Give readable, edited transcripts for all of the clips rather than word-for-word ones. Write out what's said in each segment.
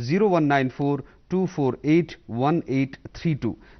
0194-248-1832।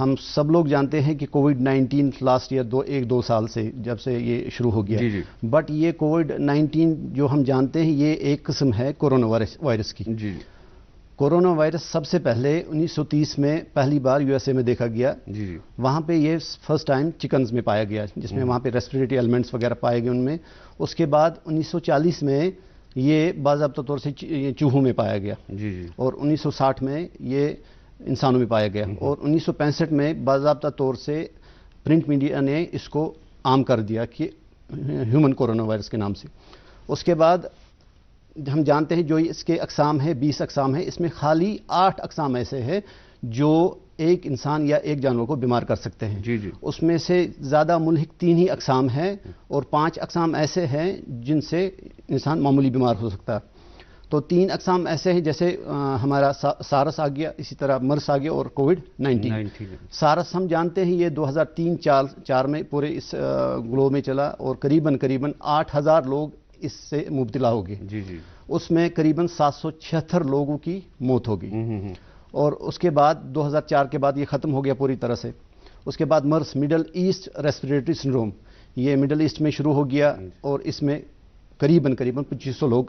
ہم سب لوگ جانتے ہیں کہ کووڈ-19 لاسٹ ایئر ایک دو سال سے جب سے یہ شروع ہو گیا، بٹ یہ کووڈ-19 جو ہم جانتے ہیں یہ ایک قسم ہے کورونا وائرس کی. کورونا وائرس سب سے پہلے 1930 میں پہلی بار یو ایس اے میں دیکھا گیا. وہاں پہ یہ فرسٹ ٹائم چکنز میں پایا گیا، جس میں وہاں پہ ریسپریٹری ایلیمنٹس وغیرہ پائے گئے ان میں. اس کے بعد 1940 میں یہ باضابطہ طور سے چوہوں میں پایا گیا، اور 1960 میں یہ انسانوں میں پایا گیا، اور 1965 میں باضابطہ طور سے پرنٹ میڈیا نے اس کو عام کر دیا کہ ہیومن کورونا وائرس کے نام سے. اس کے بعد ہم جانتے ہیں جو اس کے اقسام ہیں 20 اقسام ہیں، اس میں خالی 8 اقسام ایسے ہیں جو ایک انسان یا ایک جانور کو بیمار کر سکتے ہیں. اس میں سے زیادہ ملحق 3 ہی اقسام ہیں، اور 5 اقسام ایسے ہیں جن سے انسان معمولی بیمار ہو سکتا ہے. تو 3 اقسام ایسے ہیں جیسے ہمارا سارس آ گیا، اسی طرح مرس آ گیا، اور کووڈ-19. سارس ہم جانتے ہیں یہ 2003-4 میں پورے اس گلوب میں چلا، اور قریباً 8,000 لوگ اس سے مبتلا ہو گئے. اس میں قریباً 776 لوگوں کی موت ہو گئی. اور اس کے بعد 2004 کے بعد یہ ختم ہو گیا پوری طرح سے. اس کے بعد MERS Middle East respiratory syndrome, یہ مڈل ایسٹ میں شروع ہو گیا، اور اس میں قریباً 2500 لوگ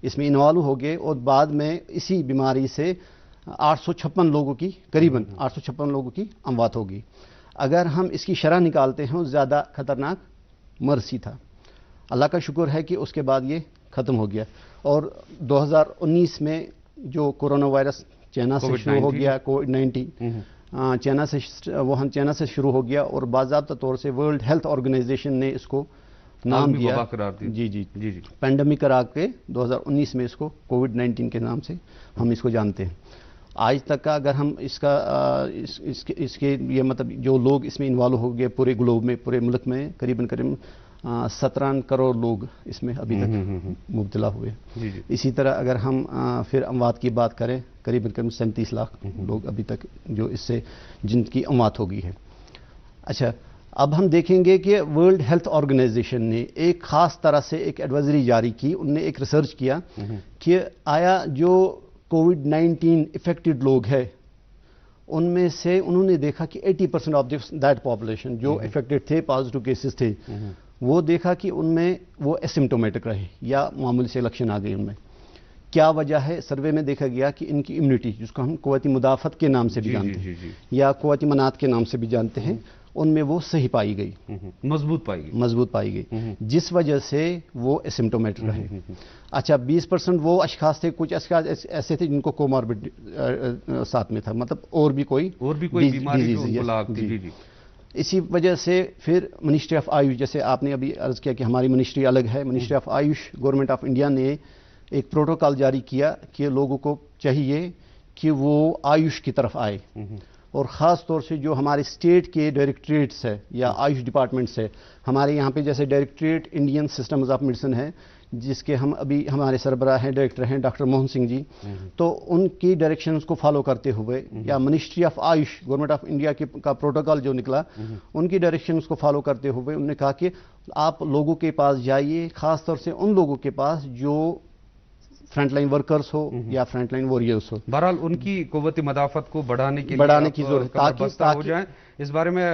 اس میں انوالو ہو گئے، اور بعد میں اسی بیماری سے 856 لوگوں کی قریباً 856 لوگوں کی اموات ہوگی. اگر ہم اس کی شرح نکالتے ہیں زیادہ خطرناک مرس ہی تھا. اللہ کا شکر ہے کہ اس کے بعد یہ ختم ہو گیا. اور 2019 میں جو کورونا وائرس چائنا سے شروع ہو گیا، کووڈ-19 چائنا سے شروع ہو گیا، اور باضابطہ طور سے ورلڈ ہیلتھ آرگنائزیشن نے اس کو نام دیا، پینڈیمک قرار کے 2019 میں اس کو کووڈ-19 کے نام سے ہم اس کو جانتے ہیں. آج تک کا اگر ہم اس کے یہ مطلب جو لوگ اس میں انوالو ہو گئے پورے گلوب میں، پورے ملک میں قریباً 17 کروڑ لوگ اس میں ابھی تک مبتلا ہوئے. اسی طرح اگر ہم پھر اموات کی بات کریں، قریباً 37 لاکھ لوگ ابھی تک جو اس سے جن کی اموات ہو گئی ہے. اچھا، اب ہم دیکھیں گے کہ ورلڈ ہیلتھ آرگنائزیشن نے ایک خاص طرح سے ایک ایڈوائزری جاری کی. ان نے ایک ریسرچ کیا کہ آیا جو کووڈ-19 افیکٹڈ لوگ ہیں ان میں سے انہوں نے دیکھا کہ 80% آف دیٹ پاپولیشن جو افیکٹڈ تھے، پازیٹیو کیسز تھے، وہ دیکھا کہ ان میں وہ اسمپٹومیٹک رہے یا معمولی سے لکشن آ گئی. ان میں کیا وجہ ہے؟ سروے میں دیکھا گیا کہ ان کی امیونٹی، جس کو ہم قوت مدافعت کے نام سے بھی جانتے ہیں یا قوت مناعت کے نام سے بھی جانتے ہیں، ان میں وہ صحیح پائی گئی، مضبوط پائی گئی، جس وجہ سے وہ اسمپٹومیٹک رہے. اچھا، 20% وہ اشخاص تھے، کچھ اشخاص ایسے تھے جن کو کوماربڈ ساتھ میں تھا، مطلب اور بھی کوئی بیماری تھی. اسی وجہ سے پھر منسٹری آف آیوش، جیسے آپ نے ابھی عرض کیا کہ ہماری منسٹری الگ ہے، ministry of AYUSH government of India نے ایک پروٹوکال جاری کیا کہ لوگوں کو چاہیے کہ وہ آیوش کی طرف آئے، اور خاص طور سے جو ہمارے اسٹیٹ کے ڈائریکٹریٹس ہے یا آیوش ڈپارٹمنٹس ہے، ہمارے یہاں پہ جیسے directorate Indian systems of medicine ہے، جس کے ہم ابھی ہمارے سربراہ ہیں، ڈائریکٹر ہیں ڈاکٹر موہن سنگھ جی، تو ان کی ڈائریکشنز کو فالو کرتے ہوئے یا ministry of AYUSH government of India کا پروٹوکال جو نکلا، ان کی ڈائریکشنز کو فالو کرتے ہوئے انہوں نے کہا کہ آپ لوگوں کے پاس جائیے، خاص طور سے ان لوگوں کے پاس جو فرنٹ لائن ورکرز ہو یا فرنٹ لائن وارئرز ہو. بہرحال ان کی قوت مدافعت کو بڑھانے کی ضرورت تاکہ ہو جائیں. اس بارے میں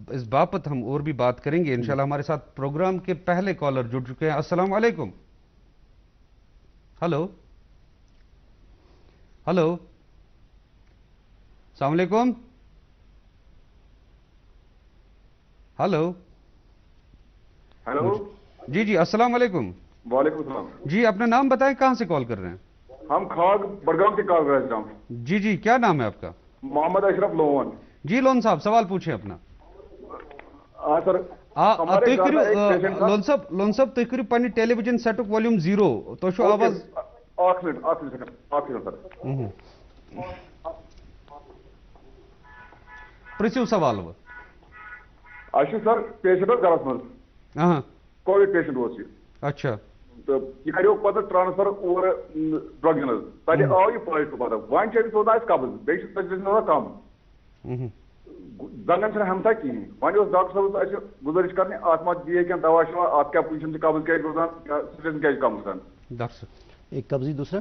اس بابت ہم اور بھی بات کریں گے انشاءاللہ. ہمارے ساتھ پروگرام کے پہلے کالر جڑ چکے ہیں. السلام علیکم. ہلو السلام علیکم. ہلو جی السلام علیکم. وعلیکم السلام. جی اپنا نام بتائیں، کہاں سے کال کر رہے ہیں؟ ہم خاگ بڑگام سے کال کر رہے ہیں. جی کیا نام ہے آپ کا؟ محمد اشرف لون. جی لون صاحب، سوال پوچھیں اپنا. سر لون صاحب تُہۍ کٔرِو پننہِ ٹیلی ویژن سیٹُک والیوم 0. تۄہہِ چھو آواز. اکھ منٹ سر. پرژھِو سوال وۄنۍ. اچھا سر، پیشنٹ گرس مز کووڈ پیشنٹ اوس یہ. اچھا. تو یہ کریو پتہ ٹرانسفر اور ڈرگنز تتہ آو یہ پازیٹو پتہ ون چھ سوزان قبض بیس تجویز کم زنگن چھ ہمسا کہین. ون ڈاکٹر صاحب اچھا گزارش کرنے ات ما دیا کیا دوا شوا ات کیا پوزیشن سے قبض کیا روزان سچویشن کیا کم روزان. ڈاکٹر ایک قبضی دوسرا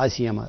ICMR,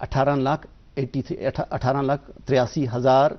18,83,000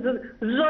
2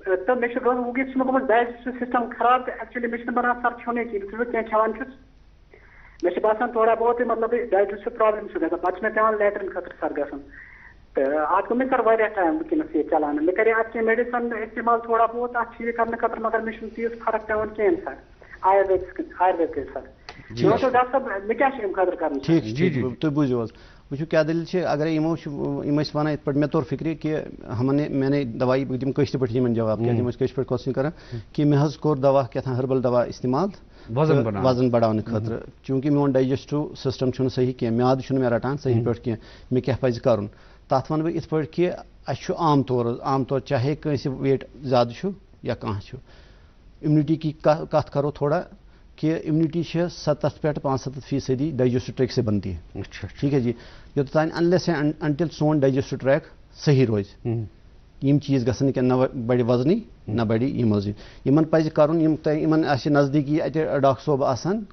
تو مے وگی گومت ڈائجسٹو سسٹم خراب تو ایکچولی مے بنان سر کھونے کی کھانا کھان مے باسان تھوڑا بہت مطلب ڈائجسٹو پرابلم گا پتہ مے پیوان لیٹرن خاطر سر گھن تو ات گو مے سر واریاہ ٹائم ونکس یہ چلان مے کرے ات کی میڈیسن استعمال تھوڑا بہت ات یہ کرنے خاطر مگر مے تیز فرق پیوان کہین سر آیوروید کے سر ڈاکٹر صاحب مے کیا خاطر کرنا ٹھیک جی تھی بوزو وچو کیا دلیل اگر یم ونان ات پہ مے طور فکر کہ میں نے دوائی بہ دم کشت پہ جواب کیا تم کشت پہ کوشچن کران کہ مے حظ کور دوا کیا ہربل دوا استعمال وزن بڑھانے خاطر چونکہ میون ڈائجسٹو سسٹم چھُنہٕ صحیح کینٛہہ میادٕ چھُنہٕ مےٚ رٹان صحیح پٲٹھۍ کینٛہہ مےٚ کیٛاہ پزِ کرُن تتھ ون بہٕ یِتھ پٲٹھۍ کہِ اَسہِ چھُ عام طور چاہے کٲنٛسہِ ویٹ زیادٕ چھُ یا کانٛہہ چھُ اِمنِٹی کی کتھ کرو تھوڑا کہ اِمنِٹی چھِ 70 پٮ۪ٹھ 75% ڈائجسٹو ٹریک سے بنتی ہے ٹھیک ہے جی یوٚتام unless and until soon digestive track صحیح روزِ یم چیز گژھن نہٕ کینٛہہ نہ بڑِ وزنی نہ بڑِ یم مزید یمن پزِ کرُن یم یمن آسہِ نزدیٖکی اتہِ ڈاکٹر صٲب آسان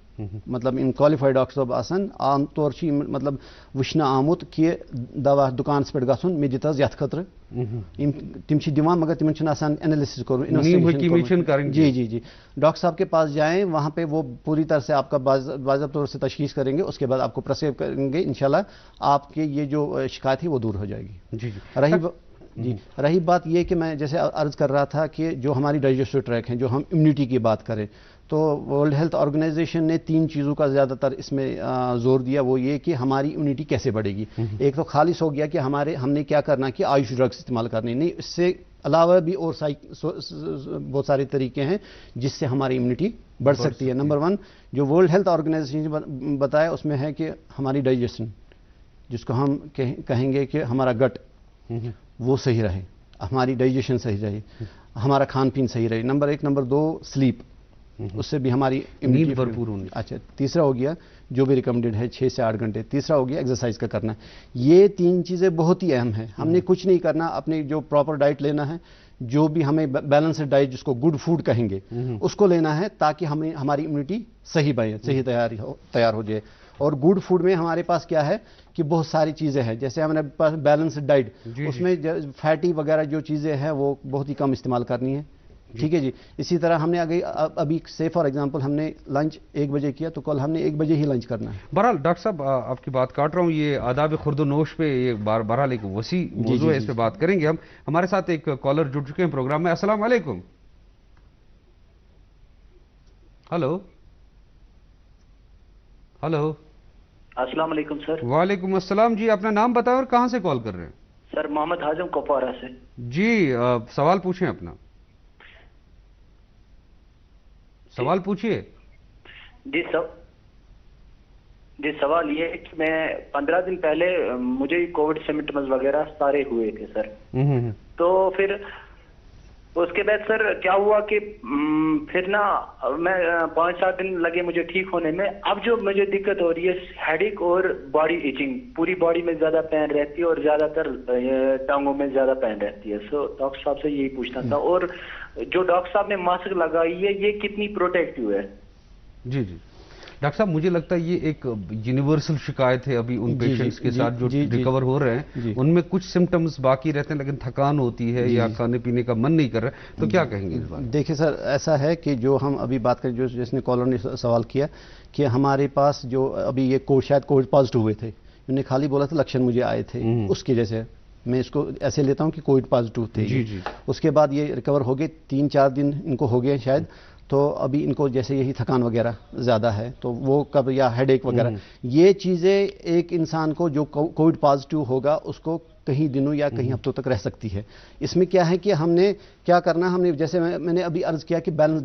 مطلب یم کالفایڈ ڈاکٹر صٲب آسان عام طور چھِ یم مطلب وٕچھنہٕ آمُت کہ دوا دُکانس پٮ۪ٹھ گژھُن مےٚ دِت حظ یتھ خٲطرٕ یم تم چھِ دِوان مگر تمن چھُنہٕ آسان اینالسس کرُن جی ڈاکٹر صاحب کے پاس جائیں وہاں پہ وہ پوری طرح سے آپ کا باضابطہ طور سے تشخیص کریں گے اس کے بعد آپ کو پرسکرائب کریں گے انشاءاللہ آپ کے یہ جو شکایت ہے وہ دور ہو جائے گی رہی بات یہ کہ میں جیسے عرض کر رہا تھا کہ جو ہماری ڈائجسٹو ٹریک ہیں جو ہم امیونٹی کی بات کریں تو ورلڈ ہیلتھ آرگنائزیشن نے 3 چیزوں کا زیادہ تر اس میں زور دیا وہ یہ کہ ہماری امیونٹی کیسے بڑھے گی ایک تو خالص ہو گیا کہ ہم نے کیا کرنا کہ آیوش ڈرگس استعمال کرنے نہیں اس سے علاوہ بھی اور بہت سارے طریقے ہیں جس سے ہماری امیونٹی بڑھ سکتی ہے نمبر 1 جو ورلڈ ہیلتھ آرگنائزیشن نے بتایا اس میں ہے کہ ہماری ڈائجیشن جس کو ہم کہیں گے کہ ہمارا گٹ وہ صحیح رہے ہماری ڈائجیشن صحیح رہے ہمارا کھان پین صحیح رہے نمبر 1 نمبر 2 سلیپ اس سے بھی ہماری امیونٹی بھرپور ہونی اچھا تیسرا ہو گیا جو بھی ریکمنڈیڈ ہے 6 سے 8 گھنٹے تیسرا ہو گیا ایکسرسائز کا کرنا یہ 3 چیزیں بہت ہی اہم ہیں ہم نے کچھ نہیں کرنا اپنے جو پراپر ڈائٹ لینا ہے جو بھی ہمیں بیلنسڈ ڈائٹ جس کو گڈ فوڈ کہیں گے اس کو لینا ہے تاکہ ہماری امیونٹی صحیح بنے صحیح تیار ہو جائے اور گڈ فوڈ میں ہمارے پاس کیا ہے کہ بہت ساری چیزیں ہیں جیسے ہمارے پاس بیلنسڈ ڈائٹ اس میں فیٹی وغیرہ جو چیزیں ہیں وہ بہت ہی کم استعمال کرنی ہے ٹھیک ہے جی اسی طرح ہم نے ابھی سے فار ایگزامپل ہم نے لنچ 1 بجے کیا تو کل ہم نے 1 بجے ہی لنچ کرنا ہے بہرحال ڈاکٹر صاحب آپ کی بات کاٹ رہا ہوں یہ آداب خورد و نوش پہ یہ بہرحال ایک وسیع موضوع ہے اس پہ بات کریں گے ہم ہمارے ساتھ ایک کالر جڑ چکے ہیں پروگرام میں السلام علیکم ہلو السلام علیکم سر وعلیکم السلام جی اپنا نام بتائیں اور کہاں سے کال کر رہے ہیں سر محمد حازم کپوارہ سے جی سوال پوچھیں اپنا سوال پوچھئے جی سوال یہ ہے کہ میں 15 دن پہلے مجھے کووڈ سمپٹمز وغیرہ سارے ہوئے تھے سر تو پھر اس کے بعد سر کیا ہوا کہ پھر نا میں 5-7 دن لگے مجھے ٹھیک ہونے میں اب جو مجھے دقت ہو رہی ہے ہیڈ ایک اور باڈی ایچنگ پوری باڈی میں زیادہ پین رہتی ہے اور زیادہ تر ٹانگوں میں زیادہ پین رہتی ہے سو ڈاکٹر صاحب سے یہی پوچھنا تھا اور جو ڈاکٹر صاحب نے ماسک لگائی ہے یہ کتنی پروٹیکٹیو ہے جی ڈاکٹر صاحب مجھے لگتا ہے یہ ایک یونیورسل شکایت ہے ابھی ان پیشنٹس کے ساتھ جو ریکور ہو رہے ہیں ان میں کچھ سمٹمز باقی رہتے ہیں لیکن تھکان ہوتی ہے یا کھانے پینے کا من نہیں کر رہا تو کیا کہیں گے اس بات دیکھیں سر ایسا ہے کہ جو ہم ابھی بات کریں جو جس نے کالر نے سوال کیا کہ ہمارے پاس جو ابھی یہ شاید کووڈ پازیٹیو ہوئے تھے انہوں نے خالی بولا تھا لکشن مجھے آئے تھے اس کی جیسے میں اس کو ایسے لیتا ہوں کہ کووڈ پازیٹیو تھے اس کے بعد یہ ریکور ہو گئے 3-4 دن ان کو ہو گئے شاید تو ابھی ان کو جیسے یہی تھکان وغیرہ زیادہ ہے تو وہ کب یا ہیڈ ایک وغیرہ یہ چیزیں ایک انسان کو جو کووڈ پازیٹیو ہوگا اس کو کہیں دنوں یا کہیں ہفتوں تک رہ سکتی ہے اس میں کیا ہے کہ ہم نے کیا کرنا ہم نے جیسے میں نے ابھی عرض کیا کہ بیلنس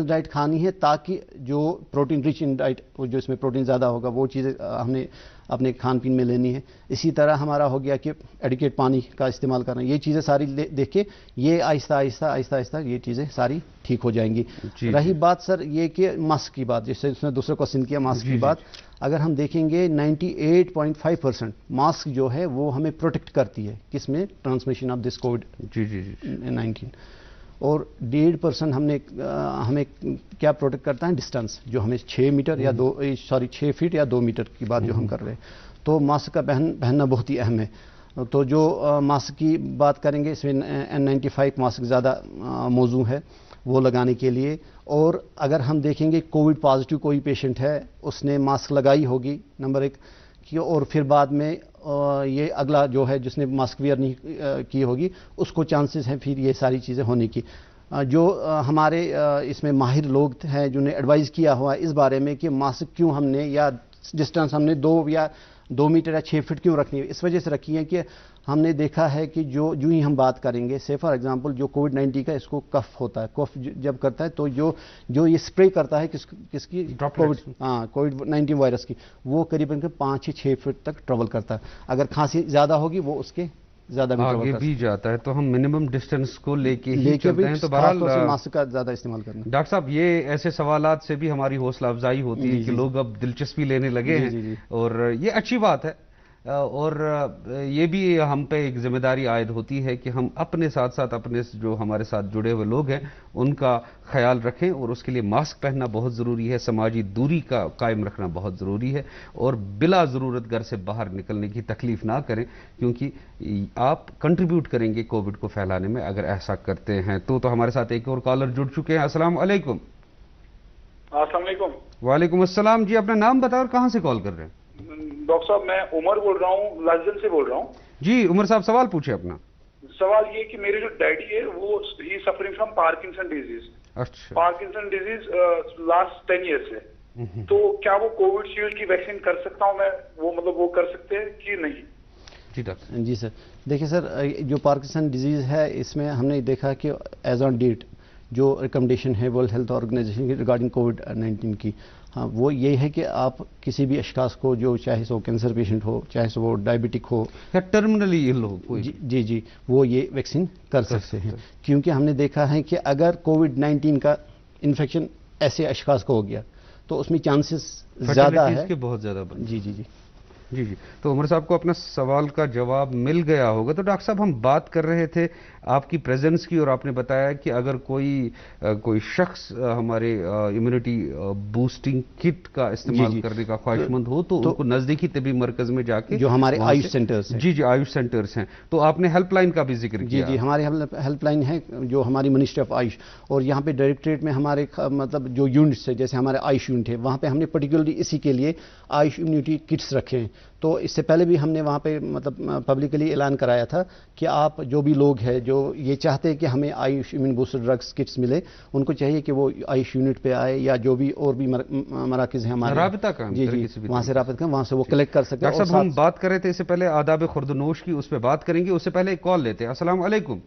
ڈائٹ کھانی ہے تاکہ جو پروٹین رچ ان ڈائٹ جو اس میں پروٹین زیادہ ہوگا وہ چیزیں ہم نے اپنے کھان پین میں لینی ہے اسی طرح ہمارا ہو گیا کہ ایڈیکیٹ پانی کا استعمال کرنا یہ چیزیں ساری دیکھ کے یہ آہستہ یہ چیزیں ساری ٹھیک ہو جائیں گی رہی بات سر یہ کہ ماسک کی بات جس سے اس نے دوسرے کوشچن کیا ماسک کی بات اگر ہم دیکھیں گے 98.5% ماسک جو ہے وہ ہمیں پروٹیکٹ کرتی ہے کس میں ٹرانسمیشن آف دس کووڈ 19 اور 1.5% ہمیں کیا پروٹیکٹ کرتا ہے ڈسٹینس جو ہمیں 6 میٹر یا 6 فٹ یا 2 میٹر کی بات جو ہم کر رہے ہیں تو ماسک کا پہننا بہت ہی اہم ہے تو جو ماسک کی بات کریں گے اس میں N95 ماسک زیادہ موزوں ہے وہ لگانے کے لیے. اور اگر ہم دیکھیں گے کووڈ پازیٹیو کوئی پیشنٹ ہے اس نے ماسک لگائی ہوگی نمبر 1 اور پھر بعد میں یہ اگلا جو ہے جس نے ماسک ویئر نہیں کی ہوگی اس کو چانسز ہیں پھر یہ ساری چیزیں ہونے کی. جو ہمارے اس میں ماہر لوگ ہیں جنہیں ایڈوائز کیا ہوا ہے اس بارے میں کہ ماسک کیوں ہم نے یا ڈسٹینس ہم نے 2 میٹر یا 6 فٹ کیوں رکھنی ہے, اس وجہ سے رکھی ہے کہ ہم نے دیکھا ہے کہ جو ہی ہم بات کریں گے سے فار ایگزامپل جو کووڈ-19 کا اس کو کف ہوتا ہے, کف جب کرتا ہے تو جو یہ اسپرے کرتا ہے کس کی کووڈ-19 وائرس کی وہ قریباً 5 سے 6 فٹ تک ٹریول کرتا ہے. اگر کھانسی زیادہ ہوگی وہ اس کے زیادہ آگے بھی جاتا ہے, تو ہم منیمم ڈسٹینس کو لے کے ہی چلتے ہیں. تو بہرحال ماسک کا زیادہ استعمال کرنا. ڈاکٹر صاحب یہ ایسے سوالات سے بھی ہماری حوصلہ افزائی ہوتی ہے کہ لوگ اب دلچسپی لینے لگے ہیں اور یہ اچھی بات ہے. اور یہ بھی ہم پہ ایک ذمہ داری عائد ہوتی ہے کہ ہم اپنے ساتھ ساتھ اپنے جو ہمارے ساتھ جڑے ہوئے لوگ ہیں ان کا خیال رکھیں, اور اس کے لیے ماسک پہننا بہت ضروری ہے, سماجی دوری کا قائم رکھنا بہت ضروری ہے, اور بلا ضرورت گھر سے باہر نکلنے کی تکلیف نہ کریں کیونکہ آپ کنٹریبیوٹ کریں گے کووڈ کو پھیلانے میں اگر ایسا کرتے ہیں. تو ہمارے ساتھ ایک اور کالر جڑ چکے ہیں. السلام علیکم. السلام علیکم. وعلیکم السلام. جی اپنا نام بتاؤ اور کہاں سے کال کر رہے ہیں؟ ڈاکٹر صاحب میں عمر بول رہا ہوں, لازل سے بول رہا ہوں. جی عمر صاحب سوال پوچھے اپنا. سوال یہ کہ میرے جو ڈیڈی ہے وہ ہی سفرنگ فرام پارکنسن ڈیزیز. اچھا. پارکنسن ڈیزیز لاسٹ 10 ایئر سے. تو کیا وہ کووڈ شیلڈ کی ویکسین کر سکتا ہوں میں, وہ مطلب وہ کر سکتے ہیں کہ نہیں؟ جی ڈاکٹر. جی سر, دیکھیں سر جو پارکنسن ڈیزیز ہے اس میں ہم نے دیکھا کہ ایز آن ڈیٹ جو ریکمنڈیشن ہے ورلڈ ہیلتھ آرگنائزیشن کی ریگارڈنگ کووڈ-19 کی, ہاں وہ یہ ہے کہ آپ کسی بھی اشخاص کو جو چاہے سو کینسر پیشنٹ ہو, چاہے سو وہ ڈائبٹک ہو یا ٹرمنلی ایل ہو کوئی, جی وہ یہ ویکسین کر سکتے ہیں. کیونکہ ہم نے دیکھا ہے کہ اگر کووڈ-19 کا انفیکشن ایسے اشخاص کو ہو گیا تو اس میں چانسز زیادہ ہے بہت زیادہ. جی. تو عمر صاحب کو اپنا سوال کا جواب مل گیا ہوگا. تو ڈاکٹر صاحب ہم بات کر رہے تھے آپ کی پریزنس کی, اور آپ نے بتایا کہ اگر کوئی شخص ہمارے امیونٹی بوسٹنگ کٹ کا استعمال کرنے کا خواہش مند ہو تو ان کو نزدیکی طبی مرکز میں جا کے, جو ہمارے آیوش سینٹرز ہیں, جی آیوش سینٹرز ہیں, تو آپ نے ہیلپ لائن کا بھی ذکر کیا. جی ہماری ہیلپ لائن ہے جو ہماری منسٹری آف آیوش, اور یہاں پہ ڈائریکٹریٹ میں ہمارے مطلب جو یونٹس ہے جیسے ہمارے آیوش یونٹ ہے وہاں پہ ہم نے پرٹیکولرلی اسی کے لیے آیوش امیونٹی کٹس رکھے ہیں. تو اس سے پہلے بھی ہم نے وہاں پہ مطلب پبلکلی اعلان کرایا تھا کہ آپ جو بھی لوگ ہیں جو یہ چاہتے ہیں کہ ہمیں Ayush immune booster drugs kits ملے, ان کو چاہیے کہ وہ آیوش یونٹ پہ آئے یا جو بھی اور بھی مراکز ہیں ہمارے رابطہ کریں, جی وہاں سے رابطہ کریں, وہاں سے وہ کلیکٹ کر سکتے ہیں. ڈاکٹر صاحب ہم بات کر رہے تھے اس سے پہلے آداب خوردنوش کی, اس پہ بات کریں گے, اس سے پہلے ایک کال لیتے ہیں. السلام علیکم.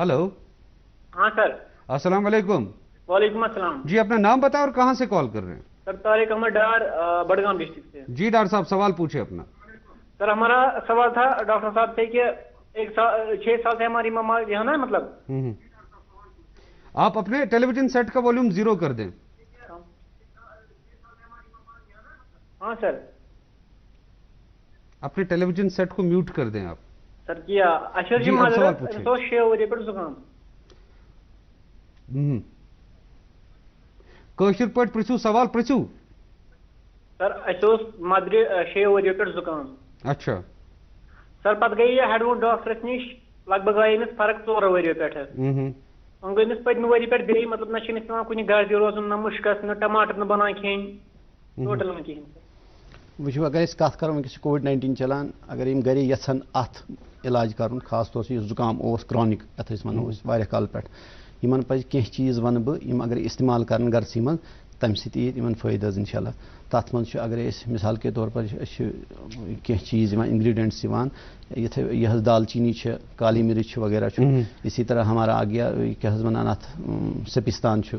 ہلو. ہاں سر. السلام علیکم. وعلیکم السلام. جی اپنا نام بتاؤ اور کہاں سے کال کر رہے ہیں؟ سر طارق احمد ڈار, بڑگام ڈسٹرکٹ سے. جی ڈاکٹر صاحب سوال پوچھے اپنا. سر ہمارا سوال تھا ڈاکٹر صاحب سے کہ 6 سال سے ہماری مما جو ہے نا مطلب, آپ اپنے ٹیلی ویژن سیٹ کا والیوم 0 کر دیں. ہاں سر. اپنے ٹیلی ویژن سیٹ کو میوٹ کر دیں آپ. سر کیا اشر جی معذرت 6 ورے پہ زکام. کاشر پٹ پرسو سوال پرسو. سر اس مدر 6 ورے پہ زکام. اچھا سر پتہ گئی یہ ہیڈ وون ڈاکٹرس نش لگ بھگ آئی امس فرق 4 ورے پہ. ان گئی امس پتمہ ؤری پہ بیٚیہِ مطلب نہ چھنس پیوان کُنہِ گردِ روزُن نہ مُشکس نہ ٹماٹر نہ بنان کھیٚنۍ ٹوٹل نہ کہین. وچھو اگر اس کت کرو ونکس کووڈ-19 چلان, اگر یم گھرِ یژھن اتھ علاج کرن خاص طور سے زکام اوس کرونک اتھ أسۍ ونو أسۍ واریاہ کال پٮ۪ٹھ, یمن پزِ کینٛہہ چیٖز ونہٕ بہٕ یم اگر استعمال کرن گرسٕے منٛز تمہِ سۭتۍ یی یمن فٲیدٕ حظ انشاءاللہ. تتھ منٛز چھُ اگر أسۍ مثال کے طور پر کینٛہہ چیٖز یِوان انگریڈینٹس یِوان یِتھے یہِ حظ دالچیٖنی چھِ, کالی مرچ وغیرہ چھُ, اسی طرح ہمارا آ گیا کیا حظ ونان اتھ سپستان چھُ,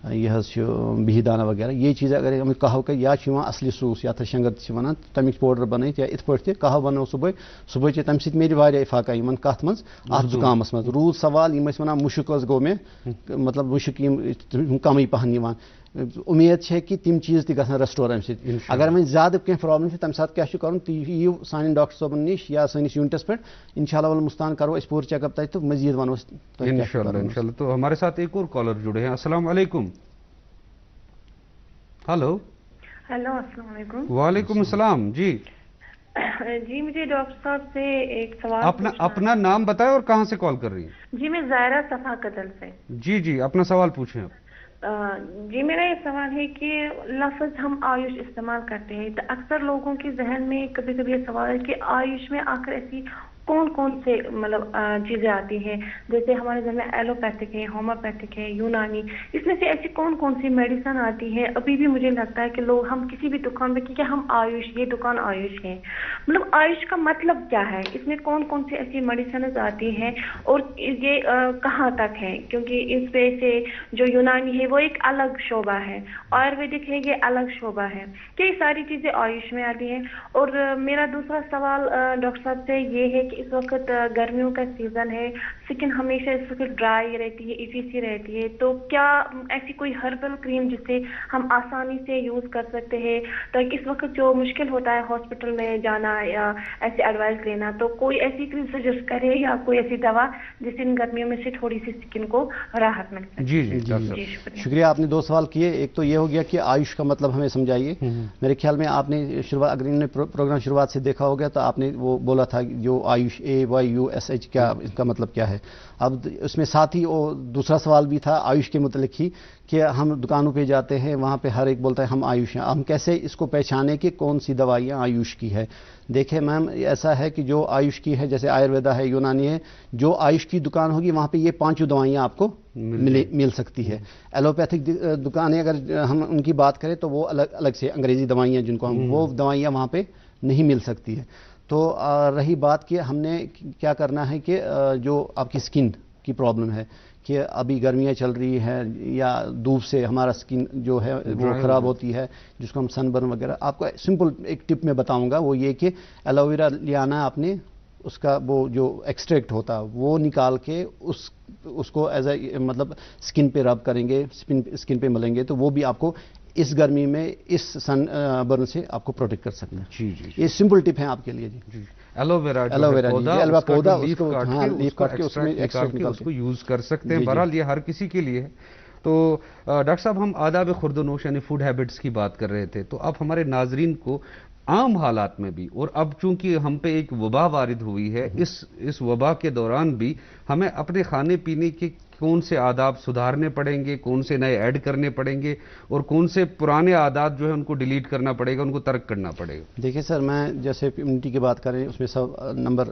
یہِ حظ چھُ بِہی دانہ وغیرہ, یہ چیٖز اگر ہم کہو کہ یا چھُ یِوان اصلی سوٗس یتھ شنگر تہِ چھِ ونان تمیُک پوڈر بنٲیِتھ یا یِتھ پٲٹھۍ تہِ کہو بنو صبحٲے چھِ تمہِ سۭتۍ میلہِ واریاہ افاقہ یِمن کتھ منٛز اتھ زُکامس منٛز. روٗد سوال یِم ٲسۍ ونان مُشک حظ گوٚو مےٚ, مطلب مُشک یِم کمٕے پہن یِوان, امید ہے کہ تم چیز تہِ گژھن رٮ۪سٹور امہِ سۭتۍ. اگر وۄنۍ زیادٕ کینٛہہ پرابلم چھِ تمہِ ساتہٕ کیٛاہ چھُ کرُن, تُہۍ یِیِو سانٮ۪ن ڈاکٹر صٲبن نِش یا سٲنِس یوٗنٹس پٮ۪ٹھ, انشاءاللہ والمستان کرو أسۍ پوٗرٕ چیک اپ تتہِ تہٕ مزید ونو انشاءاللہ. تو ہمارے ساتھ ایک اور کالر جڑے ہیں. السلام علیکم. ہلو. ہیلو السلام علیکم. وعلیکم السلام. جی جی مجھے ڈاکٹر صاحب سے ایک سوال اپنا نام بتائیں اور کہاں سے کال کر رہی ہیں؟ جی میں زائرہ صفا قتل سے. جی اپنا سوال پوچھیں آپ. جی میرا یہ سوال ہے کہ لفظ ہم آیوش استعمال کرتے ہیں تو اکثر لوگوں کے ذہن میں کبھی کبھی یہ سوال ہے کہ آیوش میں آخر ایسی کون کون سے مطلب چیزیں آتی ہیں، جیسے ہمارے ذہن میں ایلوپیتھک ہے، ہومیوپیتھک ہے، یونانی، اس میں سے ایسی کون کون سی میڈیسن آتی ہے؟ ابھی بھی مجھے لگتا ہے کہ لوگ ہم کسی بھی دکان پہ کہ ہم آیوش، یہ دکان آیوش ہے، مطلب آیوش کا مطلب کیا ہے؟ اس میں کون کون سی ایسی میڈیسنز آتی ہیں اور یہ کہاں تک ہے؟ کیونکہ اس پہ سے جو یونانی ہے وہ ایک الگ شعبہ ہے، آیورویدک ہے یہ الگ شعبہ ہے، کہ یہ ساری چیزیں آیوش میں آتی ہیں. اور میرا دوسرا سوال ڈاکٹر صاحب سے یہ ہے کہ اس وقت گرمیوں کا سیزن ہے، سکن ہمیشہ اس وقت ڈرائی رہتی ہے، ایچی سی رہتی ہے، تو کیا ایسی کوئی ہربل کریم جسے ہم آسانی سے یوز کر سکتے ہیں تاکہ اس وقت جو مشکل ہوتا ہے ہاسپٹل میں جانا یا ایسی ایڈوائس لینا، تو کوئی ایسی کریم سجیسٹ کرے یا کوئی ایسی دوا جس سے ان گرمیوں میں سے تھوڑی سی سکن کو راحت مل سکے؟ جی شکریہ. آپ نے 2 سوال کیے. ایک تو یہ ہو گیا کہ آیوش کا مطلب ہمیں سمجھائیے. میرے خیال میں آپ نے اگر انہوں نے پروگرام شروعات سے دیکھا ہو گیا تو آپ نے وہ بولا تھا جو آیوش AYUSH کیا اس کا مطلب کیا ہے. اب اس میں ساتھ ہی وہ دوسرا سوال بھی تھا آیوش کے متعلق ہی کہ ہم دکانوں پہ جاتے ہیں وہاں پہ ہر ایک بولتا ہے ہم آیوش ہیں. ہم کیسے اس کو پہچانے کہ کون سی دوائیاں آیوش کی ہے؟ دیکھیں میم ایسا ہے کہ جو آیوش کی ہے جیسے آیورویدا ہے، یونانی ہے، جو آیوش کی دکان ہوگی وہاں پہ یہ 5 دوائیاں آپ کو مل سکتی ہے. ایلوپیتھک دکانیں اگر ہم ان کی بات کریں تو وہ الگ سے انگریزی دوائیاں جن کو ہم وہ دوائیاں وہاں پہ نہیں مل سکتی ہے. تو رہی بات کہ ہم نے کیا کرنا ہے کہ جو آپ کی سکن کی پرابلم ہے کہ ابھی گرمیاں چل رہی ہیں یا دھوپ سے ہمارا سکن جو ہے وہ خراب ہوتی ہے جس کو ہم سن برن وغیرہ، آپ کو سمپل ایک ٹپ میں بتاؤں گا وہ یہ کہ ایلو ویرا لیانا ہے آپ نے، اس کا وہ جو ایکسٹریکٹ ہوتا ہے وہ نکال کے اس کو ایز اے مطلب سکن پہ رب کریں گے، سکن پہ ملیں گے تو وہ بھی آپ کو اس گرمی میں اس سن برن سے آپ کو پروٹیکٹ کر سکتے ہیں. جی یہ سمپل ٹپ ہے آپ کے لیے. جی ایلو ویرا پودا لیف کاٹ کے اس میں ایکسٹریکٹ اس کو یوز کر سکتے ہیں. بہرحال یہ ہر کسی کے لیے ہے. تو ڈاکٹر صاحب ہم آداب خورد و نوش یعنی فوڈ ہیبٹس کی بات کر رہے تھے، تو اب ہمارے ناظرین کو عام حالات میں بھی، اور اب چونکہ ہم پہ ایک وبا وارد ہوئی ہے، اس وبا کے دوران بھی ہمیں اپنے کھانے پینے کے کون سے آداب سدھارنے پڑیں گے، کون سے نئے ایڈ کرنے پڑیں گے، اور کون سے پرانے عادات جو ہے ان کو ڈیلیٹ کرنا پڑے گا، ان کو ترک کرنا پڑے گا؟ دیکھیں سر، میں جیسے امیونٹی کی بات کریں اس میں سب نمبر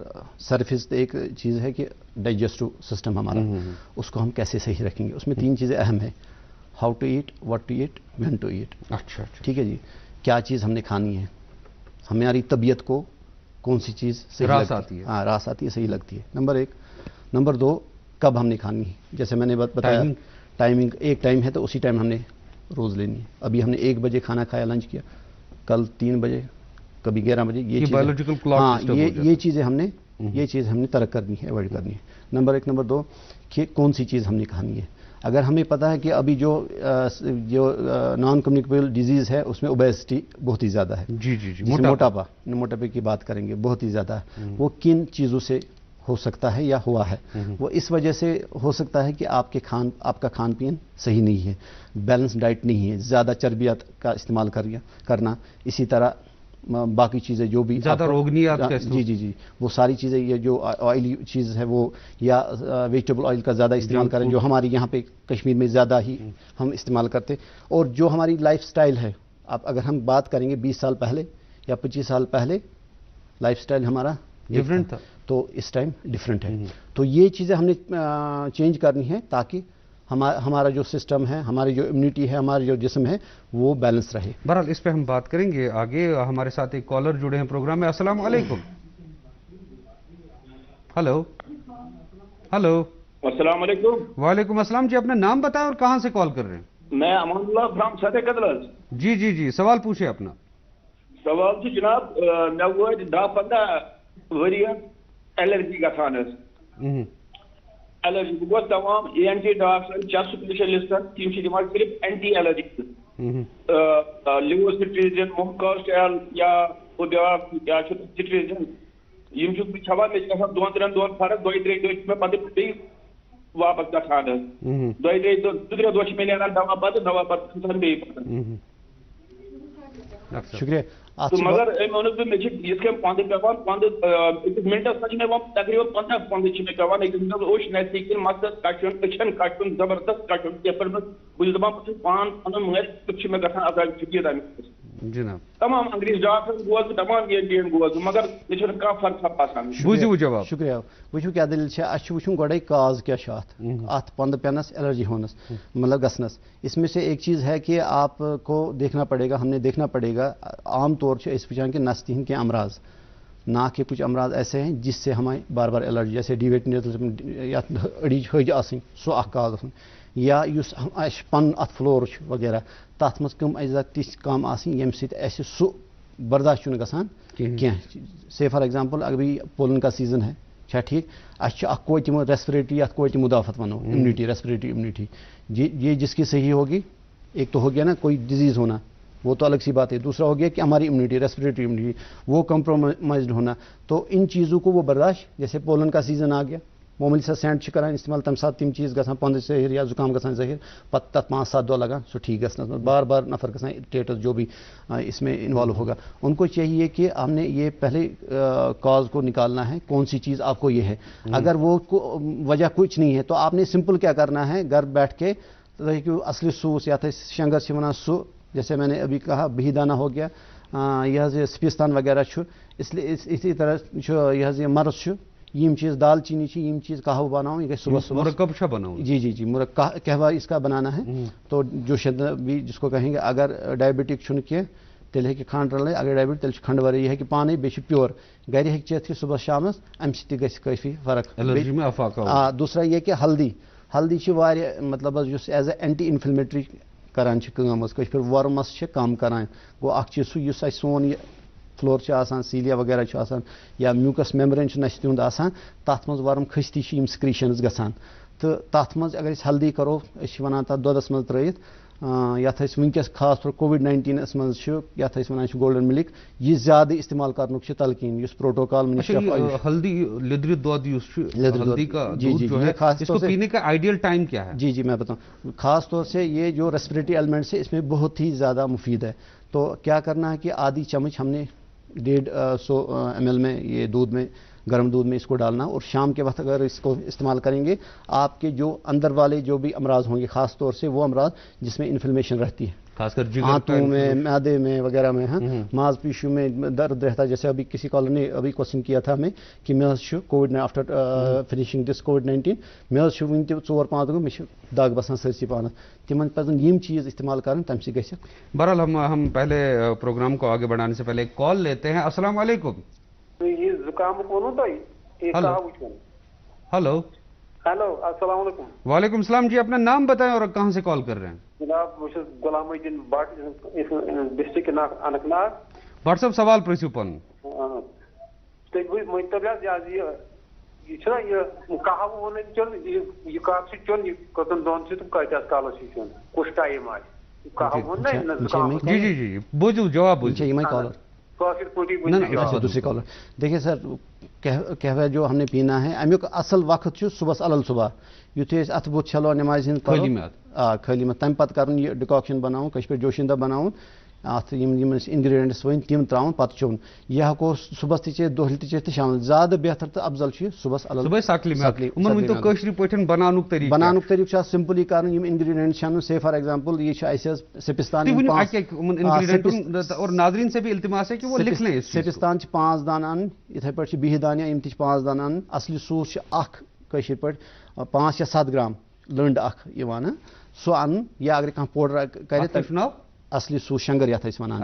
سرفیس ایک چیز ہے کہ ڈائجسٹو سسٹم ہمارا، اس کو ہم کیسے صحیح رکھیں گے. اس میں 3 چیزیں اہم ہیں: how to eat, what to eat, when to eat. اچھا ٹھیک ہے جی. کیا چیز ہم نے کھانی ہے، ہماری طبیعت کو کون سی چیز صحیح راس آتی ہے. ہاں راس آتی ہے، صحیح لگتی ہے. نمبر 1. نمبر 2، کب ہم نے کھانی ہے. جیسے میں نے بتایا ٹائمنگ ایک ٹائم ہے تو اسی ٹائم ہم نے روز لینی ہے. ابھی ہم نے 1 بجے کھانا کھایا، لنچ کیا، کل 3 بجے، کبھی 11 بجے. یہ چیزیں ہم نے ترک کرنی ہے، اوائڈ کرنی ہے. نمبر 1. نمبر 2 کہ کون سی چیز ہم نے کھانی ہے. اگر ہمیں پتہ ہے کہ ابھی جو نان کمیونیکیبل ڈیزیز ہے اس میں اوبیسٹی بہت ہی زیادہ ہے. جی موٹاپے کی بات کریں گے، بہت ہی زیادہ ہے. وہ کن چیزوں سے ہو سکتا ہے یا ہوا ہے؟ وہ اس وجہ سے ہو سکتا ہے کہ آپ کا کھان پین صحیح نہیں ہے، بیلنس ڈائٹ نہیں ہے، زیادہ چربیات کا استعمال کرنا، اسی طرح باقی چیزیں جو بھی زیادہ روگنیات کا جی وہ ساری چیزیں، یہ جو آئلی چیز ہے وہ، یا ویجیٹیبل آئل کا زیادہ استعمال کریں جو ہماری یہاں پہ کشمیر میں زیادہ ہی ہم استعمال کرتے. اور جو ہماری لائف سٹائل ہے، اب اگر ہم بات کریں گے 20 سال پہلے یا 25 سال پہلے لائف سٹائل ہمارا ڈفرینٹ تھا، تو اس ٹائم ڈفرینٹ ہے. تو یہ چیزیں ہم نے چینج کرنی ہے تاکہ ہمارا جو سسٹم ہے، ہماری جو امیونٹی ہے، ہمارا جو جسم ہے وہ بیلنس رہے. بہرحال اس پہ ہم بات کریں گے آگے. ہمارے ساتھ ایک کالر جڑے ہیں پروگرام میں. السلام علیکم. ہلو. السلام علیکم. وعلیکم السلام جی. اپنا نام بتائیں اور کہاں سے کال کر رہے ہیں؟ میں امان اللہ فرام سدے قدل. جی سوال پوچھیں اپنا. سوال سے جناب مے 10-15 ؤری ایلرجی گژھان ایلرجی. بہٕ گوس تمام ENT ڈاکٹر، چیسٹ سپیشلسٹن، تم دِوان صرف اینٹی ایلرجی، لیووسٹریزن، موکاسٹیل یا کیا سٹریزن. یم بہٕ کھٮ۪وان، مےٚ چھِ گژھان 2-3 دۄہن فرق، 2-3 دۄہ چھِ مےٚ پتہٕ بیٚیہِ واپس گژھان حظ. 2-3 دۄہ چھِ مےٚ نیران دوا پتہٕ کھسان بیٚیہِ پتہٕ. شکریہ. تو مگر اس پند پہ منٹس میں تقریباً 15 پند پہ اوش نزدیک مقصد کٹن اچھن کٹن زبردست کٹن بہت دپان پان پن مت میں گھان عذاب شدید جناب تمام انگریز ڈاکٹر گوس تمام ڈین گوس مگر یہ فرق باسان. بوزیو جواب. شکریہ. وچھو کیا دلیل ہے اس وچھن گوڑے کاز کیا ات پند پینس الرجی ہونس مطلب گسنس. اس میں سے ایک چیز ہے کہ آپ کو دیکھنا پڑے گا, ہم نے دیکھنا پڑے گا عام طور سے اس وجہ کے نستین کے امراض ناک کے کچھ امراض ایسے ہیں جس سے ہمیں بار بار الرجی جیسے ڈی ویٹنی یا اڑی ہج آسن سو اخ کاز آسن یا اس پن ات فلور وغیرہ تات مز کم اجزا تیس کم آسن یم سۭتۍ اسہِ سُہ برداشت چھُنہٕ گژھان کینٛہہ. سے فار ایگزامپل ابھی پولن کا سیزن ہے چھا ٹھیک اچھا اخ کوتہِ ریسپریٹری ات کوتہِ مدافعت ونو امیونٹی ریسپریٹری امیونٹی یہ جس کی صحیح ہوگی ایک تو ہو گیا نا کوئی ڈیزیز ہونا وہ تو الگ سی بات ہے, دوسرا ہو گیا کہ ہماری امیونٹی ریسپریٹری امیونٹی وہ کمپرومائزڈ ہونا. تو ان چیزوں کو وہ برداشت جیسے پولن کا سیزن آ گیا معمولی سا سینٹ کران استعمال تمہ سات تم چیز گژھان پند ظٲہِر یا زکام گژھان ظٲہِر پتہ تتھ 5-7 دۄہ لگان سُہ ٹھیک گژھنس منٛز بار بار نفر گژھان اریٹیٹس جو بھی اس میں انوالو ہوگا. ان کو چاہیے کہ ہم نے یہ پہلے کاز کو نکالنا ہے کون سی چیز آپ کو یہ ہے. اگر وہ وجہ کچھ نہیں ہے تو آپ نے سمپل کیا کرنا ہے گھر بیٹھ کے اصلی سوس یا شنگر سے ونان سو جیسے میں نے ابھی کہا بہی دانہ ہو گیا یہ سپستان وغیرہ اس لیے اسی طرح یہ مرض یم چیز دال چینی یم چیز قہوہ بناؤ یہ صبح صبح مرکب بناؤ جی قہوہ اس کا بنانا ہے. تو جو بھی جس کو کہیں گے اگر ڈائبٹک چھُنہٕ کینٛہہ تیٚلہِ ہیٚکہِ کھنٛڈ رلٲیِتھ اگر ڈائبٹک تیٚلہِ چھُ کھنٛڈ ورٲے یہِ ہیٚکہِ پانے بیٚیہِ چھُ پیور گرِ ہیٚکہِ چٮ۪تھ یہِ صبحس شامس امہِ سۭتۍ تہِ گژھِ کٲفی فرق. دوسرا یہ کہ ہلدی چھِ واریاہ مطلب یُس ایز اے اینٹی انفلمیٹری کران چھِ کٲم حظ کٲشِر پٲٹھۍ ورمس چھِ کم کران. گوٚو اکھ چیٖز سُہ یُس اَسہِ سون یہِ فلور سیلیا وغیرہ یا میوکس میمبرین نستہِ ہُنٛد آسان تتھ منٛز ورم کھستی یم سکریشنز گژھان تو تتھ منٛز اگر أسۍ ہلدی کرو أسۍ چھِ ونان تتھ دۄدس منٛز ترٲیِتھ یتھ أسۍ ونکیٚس خاص طور کووِڈ-19 منٛز چھُ یتھ أسۍ ونان چھِ گولڈن ملک یہ زیادٕ استعمال کرنُک چھُ تلقین یُس پروٹوکال ہلدی لیدرِ دۄد یُس چھُ ہلدی کا دودھ جو ہے اس کو پینے کا آئیڈیل ٹائم کیا ہے؟ جی میں بتاؤں خاص طور سے یہ جو ریسپریٹری ایلیمنٹس ہے اس میں بہت ہی زیادہ مفید ہے. تو کیا کرنا ہے کہ آدھی چمچ ہم نے 150 ml میں یہ دودھ میں گرم دودھ میں اس کو ڈالنا اور شام کے وقت اگر اس کو استعمال کریں گے آپ کے جو اندر والے جو بھی امراض ہوں گے خاص طور سے وہ امراض جس میں انفلمیشن رہتی ہے خاص کر ہاتھوں میں معدے میں وغیرہ میں ماز پیشیوں میں درد رہتا ہے. جیسے ابھی کسی کالر نے ابھی کوشچن کیا تھا ہمیں کہ مے کووڈ آفٹر فنشنگ دس کووڈ-19 مے ون تہ 4-5 دۄہ مے دگ بسان سرسی پانس تمن پزن یم چیز استعمال کرن تم سے گژھِ. بہرحال ہم پہلے پروگرام کو آگے بڑھانے سے پہلے ایک کال لیتے ہیں. السلام علیکم. یہ زکام ہلو السلام علیکم. وعلیکم السلام جی اپنا نام بتائیں اور کہاں سے کال کر رہے ہیں؟ جناب بس غلام الدین but district Anant Nag. But صاحب سوال پرژھِو پنُن. تُہۍ ؤنۍتو مےٚ حظ یہ چھُنہ یہ قہوٕ وَنان چیوٚن یہ کر چھُ چیوٚن یہ کٔژن دۄہن چھُ تہٕ کۭتِس کالس چھُ چیوٚن کُس ٹایم آسہِ قہوٕ ووٚن نا زُکام. جی بوٗزِو جواب بوٗزِو. دوسری کالر دیکھیے سر قہوہ جو ہم نے پینا ہے امیک اصل وقت صبح علل صبح یتھے ات بت چھلو نماز ہند خالی مت تمہ پتہ کرن یہ ڈکاکشن بناؤن کش پہ جوشندہ بناؤن ات انگریڈینٹس ون تم تراؤن پتہ چون یہ ہکو صبح تہ چیت دہل تہ چیت شام زیادہ بہتر تو افضل صبح علل بنانک طریقہ سمپلی کرن یم انگریڈینٹ چھن سے فار ایگزامپل یہ سپستان اور ناظرین سے بھی التماس ہے کہ وہ لکھ لیں. سپستان 5 دانہ ان اتھے پہ بہہ دانہ یم تہ 5 دانہ ان اصلی سوس اخ کشیر پہ 5 یا 7 گرام لنڈ اخ یوان سو ان یا اگر کھانا پوڈر کرے اصلی سو شنگر یتھ اس ونان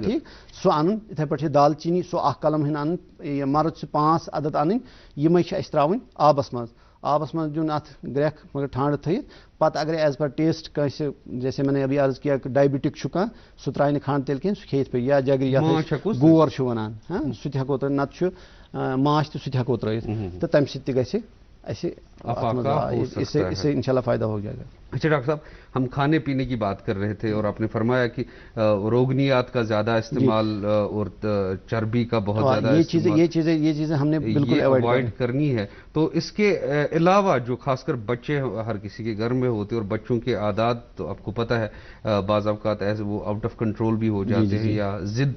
ٹھیک سو ان اتھے پہ دال چینی سو اخ قلم ہن ان مرد سے 5 عدد ان یم اس تراؤن آبس مز دیون ات گریکھ مگر ٹھانڈ تھیت پتہ اگر ایز پر ٹیسٹ کیسے جیسے میں نے ابھی عرض کیا کہ ڈائبٹک چھکا سہ ترائے کھانڈ تیل کھین سہ کھیت پہ یا جگری یا گور چھ ونان سہ تہ ہکو نت ماچھ تہ سہ ہکو ترائیت تو تمہ سۭتۍ تہ گژھِ اس سے انشاءاللہ فائدہ ہو جائے گا. اچھا ڈاکٹر صاحب ہم کھانے پینے کی بات کر رہے تھے اور آپ نے فرمایا کہ روگنیات کا زیادہ استعمال اور چربی کا بہت زیادہ یہ چیزیں ہم نے بالکل اوائڈ کرنی ہے. تو اس کے علاوہ جو خاص کر بچے ہر کسی کے گھر میں ہوتے اور بچوں کے عادات تو آپ کو پتہ ہے بعض اوقات ایسے وہ آؤٹ آف کنٹرول بھی ہو جاتے ہیں یا ضد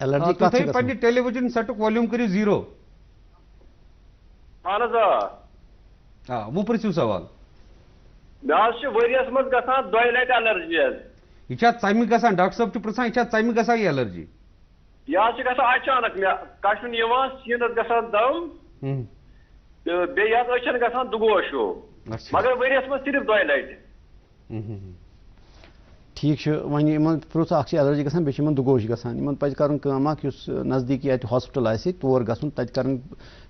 الرجی تو تھے پنی ٹیلی ویژن سیٹک والیوم کریو 0 اہن حظ وہ پرسیو سوال مے ؤریس مز گژھان 2 لٹہِ الرجی حظ یہ ژمہِ گژھان ڈاکٹر صٲب چھُ پرژھان یہ ژمہِ گژھان یہ الرجی یہ گژھان اچانک مے کشُن یِوان سیٖنس گژھان دم تہٕ بیٚیہِ حظ أچھن گژھان دُگوش ہیوٗ مگر ؤریس مز صرف 2 لٹہِ ٹھیک ون پرٛژھ اکھ الرجی گژھان بیٚیہِ چھِ یِمن دُگوش گژھان یِمن پزِ کرُن کٲم اکھ یُس نزدیٖکی اَتہِ ہاسپِٹل آسہِ تور گژھُن تتہِ کرُن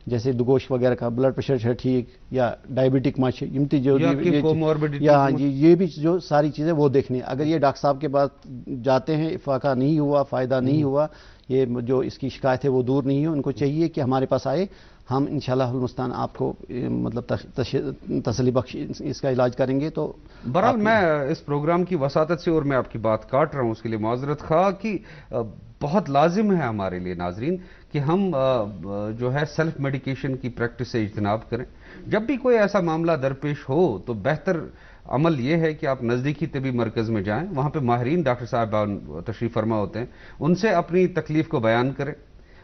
جیسے دُگوش وغیرہ کا بلڈ پریشر ہے ٹھیک یا ڈائبٹک ما یم تہِ جو یہ بھی جو ساری چیزیں وہ دیکھنی اگر یہ ڈاکٹر صاحب کے پاس جاتے ہیں افاقہ نہیں ہوا فائدہ نہیں ہوا یہ جو اس کی شکایت ہے وہ دور نہیں ہے ان کو چاہیے کہ ہمارے پاس آئے ہم انشاءاللہ المستعان آپ کو مطلب تسلی بخش اس کا علاج کریں گے. تو بہرحال میں اس پروگرام کی وساطت سے اور میں آپ کی بات کاٹ رہا ہوں اس کے لیے معذرت خواہ کہ بہت لازم ہے ہمارے لیے ناظرین کہ ہم جو ہے سیلف میڈیکیشن کی پریکٹس سے اجتناب کریں. جب بھی کوئی ایسا معاملہ درپیش ہو تو بہتر عمل یہ ہے کہ آپ نزدیکی طبی مرکز میں جائیں, وہاں پہ ماہرین ڈاکٹر صاحبان تشریف فرما ہوتے ہیں, ان سے اپنی تکلیف کو بیان کریں,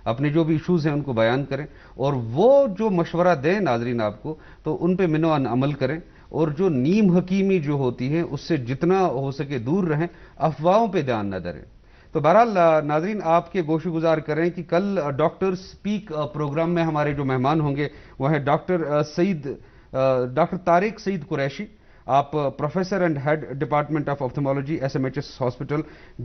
اپنے جو بھی ایشوز ہیں ان کو بیان کریں اور وہ جو مشورہ دیں ناظرین آپ کو تو ان پہ منو عمل کریں اور جو نیم حکیمی جو ہوتی ہیں اس سے جتنا ہو سکے دور رہیں, افواہوں پہ دھیان نہ دیں. تو بہرحال ناظرین آپ کے گوش گزار کریں کہ کل ڈاکٹر سپیک پروگرام میں ہمارے جو مہمان ہوں گے وہ ہیں ڈاکٹر طارق سعید قریشی, آپ professor and head department of ophthalmology SMHS hospital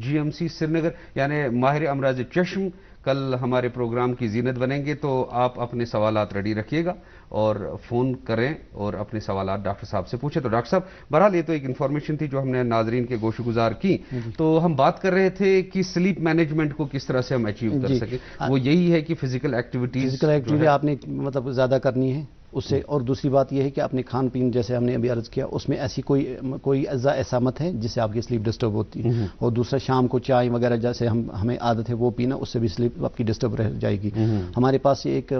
GMC Srinagar یعنی ماہر امراض چشم کل ہمارے پروگرام کی زینت بنیں گے. تو آپ اپنے سوالات ریڈی رکھیے گا اور فون کریں اور اپنے سوالات ڈاکٹر صاحب سے پوچھیں. تو ڈاکٹر صاحب بہرحال یہ تو ایک انفارمیشن تھی جو ہم نے ناظرین کے گوش گزار کی, تو ہم بات کر رہے تھے کہ سلیپ مینجمنٹ کو کس طرح سے ہم اچیو کر سکیں. وہ یہی ہے کہ فزیکل ایکٹیویٹی آپ نے مطلب زیادہ کرنی ہے اس سے, اور دوسری بات یہ ہے کہ اپنے کھان پین جیسے ہم نے ابھی عرض کیا اس میں ایسی کوئی اجزاء ایسا مت ہے جس سے آپ کی سلیپ ڈسٹرب ہوتی ہے. اور دوسرا شام کو چائے وغیرہ جیسے ہمیں عادت ہے وہ پینا, اس سے بھی سلیپ آپ کی ڈسٹرب رہ جائے گی. ہمارے پاس ایک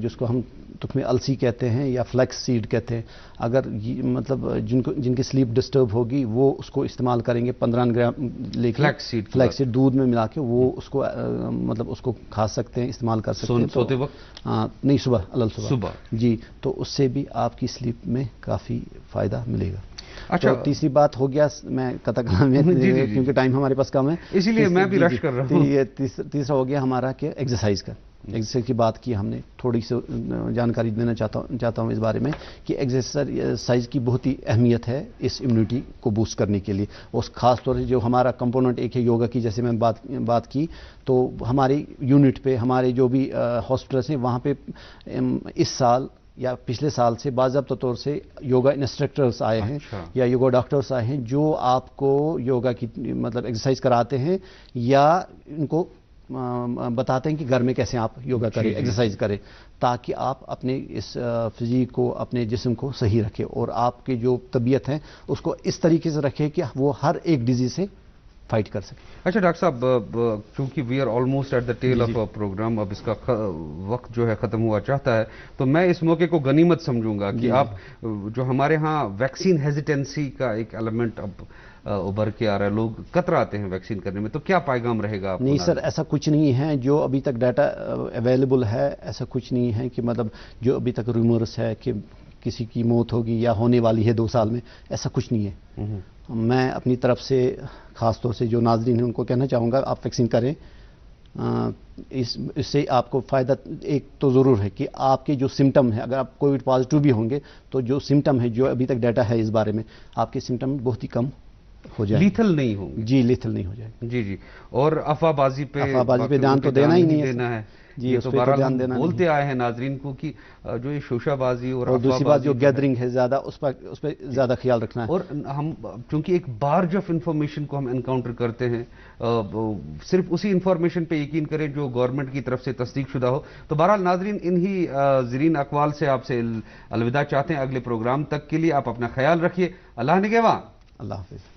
جس کو ہم تخم السی کہتے ہیں یا فلیکس سیڈ کہتے ہیں, اگر مطلب جن کی سلیپ ڈسٹرب ہوگی وہ اس کو استعمال کریں گے 15 گرام لے کے فلیکس سیڈ دودھ میں ملا کے وہ اس کو مطلب اس کو کھا سکتے ہیں, استعمال کر سکتے ہیں. سوتے وقت نہیں, صبح جی, تو اس سے بھی آپ کی سلیپ میں کافی فائدہ ملے گا. اچھا, تیسری بات ہو گیا, میں قطع کلام میں کیونکہ ٹائم ہمارے پاس کم ہے اسی لیے میں بھی رش کر رہا ہوں. یہ تیسرا ہو گیا ہمارا کہ ایکسرسائز کا. ایکسرسائز کی بات کی ہم نے, تھوڑی سی جانکاری دینا چاہتا ہوں اس بارے میں کہ ایکسرسائز کی بہت ہی اہمیت ہے اس امیونٹی کو بوسٹ کرنے کے لیے. اور خاص طور سے جو ہمارا کمپوننٹ ایک ہے یوگا کی, جیسے میں بات کی تو ہماری یونٹ پہ ہمارے جو بھی ہاسپٹلس ہیں وہاں پہ اس سال یا پچھلے سال سے باضابطہ طور سے یوگا انسٹرکٹرز آئے ہیں یا یوگا ڈاکٹرز آئے ہیں جو آپ کو یوگا کی مطلب ایکسرسائز کراتے ہیں یا ان کو بتاتے ہیں کہ گھر میں کیسے آپ یوگا کریں, ایکسرسائز کریں, تاکہ آپ اپنے اس فزیک کو, اپنے جسم کو صحیح رکھیں اور آپ کی جو طبیعت ہے اس کو اس طریقے سے رکھیں کہ وہ ہر ایک ڈیزیز سے فائٹ کر سکیں. اچھا ڈاکٹر صاحب, چونکہ we are almost at the tail of programme, اب اس کا وقت جو ہے ختم ہوا چاہتا ہے, تو میں اس موقع کو غنیمت سمجھوں گا کہ آپ جو ہمارے ہاں ویکسین ہیزیٹنسی کا ایک ایلیمنٹ اب ابھر کے آ رہا ہے, لوگ کتراتے ہیں ویکسین کرنے میں, تو کیا پیغام رہے گا آپ کو؟ نہیں سر, ایسا کچھ نہیں ہے. جو ابھی تک ڈیٹا اویلیبل ہے ایسا کچھ نہیں ہے کہ مطلب جو ابھی تک ریومرس ہے کہ کسی کی موت ہوگی یا ہونے والی ہے 2 سال میں, ایسا کچھ نہیں ہے. میں اپنی طرف سے خاص طور سے جو ناظرین ہیں ان کو کہنا چاہوں گا آپ ویکسین کریں. اس سے آپ کو فائدہ ایک تو ضرور ہے کہ آپ کے جو سمٹم ہیں, اگر آپ کووڈ پازیٹیو بھی ہوں گے تو جو سمٹم ہے, جو ابھی تک ڈیٹا ہے اس بارے میں, آپ کے سمٹم بہت ہی کم ہو جائے, لیتھل نہیں ہوں گے. جی, لیتھل نہیں ہو جائے. جی, اور افواہ بازی پہ دھیان تو دینا ہی نہیں ہے. جی, تو بہرحال بولتے آئے ہیں ناظرین کو کہ جو یہ شوشہ بازی اور دوسری بات جو گیدرنگ ہے زیادہ, اس پہ زیادہ خیال رکھنا ہے. اور ہم چونکہ ایک بارج آف انفارمیشن کو ہم انکاؤنٹر کرتے ہیں, صرف اسی انفارمیشن پہ یقین کریں جو گورنمنٹ کی طرف سے تصدیق شدہ ہو. تو بہرحال ناظرین انہی زرین اقوال سے آپ سے الوداع چاہتے ہیں. اگلے پروگرام تک کے لیے آپ اپنا خیال رکھیے. اللہ نگہبان. اللہ حافظ.